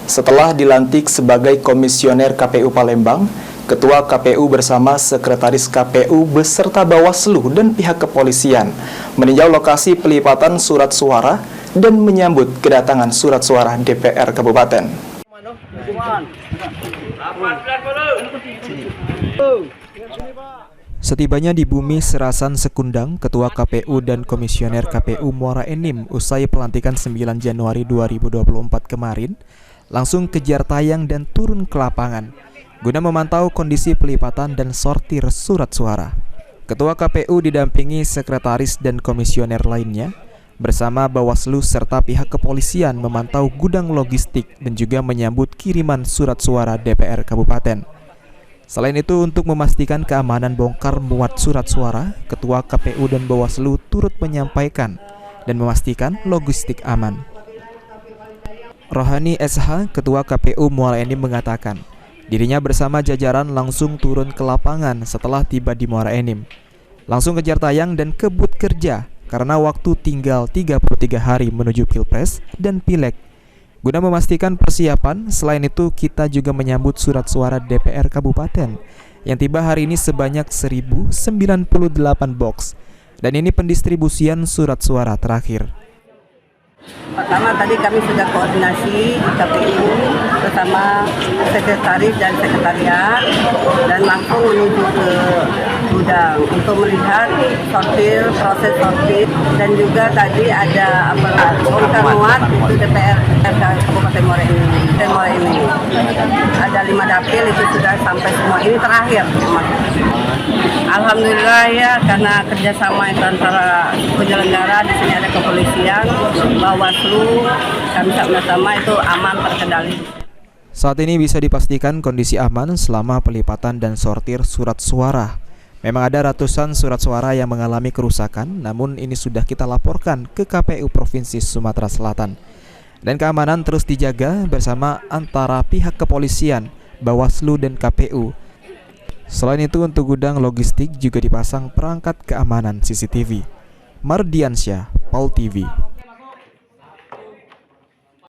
Setelah dilantik sebagai komisioner KPU Palembang, Ketua KPU bersama Sekretaris KPU beserta Bawaslu dan pihak kepolisian meninjau lokasi pelipatan surat suara dan menyambut kedatangan surat suara DPR Kabupaten. Setibanya di bumi Serasan Sekundang, Ketua KPU dan Komisioner KPU Muara Enim usai pelantikan 9 Januari 2024 kemarin, langsung kejar tayang dan turun ke lapangan guna memantau kondisi pelipatan dan sortir surat suara. Ketua KPU didampingi sekretaris dan komisioner lainnya bersama Bawaslu serta pihak kepolisian memantau gudang logistik dan juga menyambut kiriman surat suara DPR Kabupaten. Selain itu, untuk memastikan keamanan bongkar muat surat suara, Ketua KPU dan Bawaslu turut menyampaikan dan memastikan logistik aman. Rohani SH, Ketua KPU Muara Enim mengatakan, dirinya bersama jajaran langsung turun ke lapangan setelah tiba di Muara Enim. Langsung kejar tayang dan kebut kerja karena waktu tinggal 33 hari menuju Pilpres dan Pileg. Guna memastikan persiapan, selain itu kita juga menyambut surat suara DPR Kabupaten yang tiba hari ini sebanyak 1098 box. Dan ini pendistribusian surat suara terakhir. Pertama tadi kami sudah koordinasi di KPU bersama sekretaris dan sekretariat dan langsung menuju ke gudang untuk melihat proses sortir, dan juga tadi ada bongkar muat itu DPR Kabupaten Muara Enim. Ada 5 dapil itu sudah sampai semua, ini terakhir. Alhamdulillah ya, karena kerjasama itu antara penyelenggara, di sini ada kepolisian, Bawaslu, kami sama-sama itu aman terkendali. Saat ini bisa dipastikan kondisi aman selama pelipatan dan sortir surat suara. Memang ada ratusan surat suara yang mengalami kerusakan, namun ini sudah kita laporkan ke KPU Provinsi Sumatera Selatan. Dan keamanan terus dijaga bersama antara pihak kepolisian, Bawaslu dan KPU. Selain itu, untuk gudang logistik juga dipasang perangkat keamanan CCTV. Mardiansyah, Paul TV.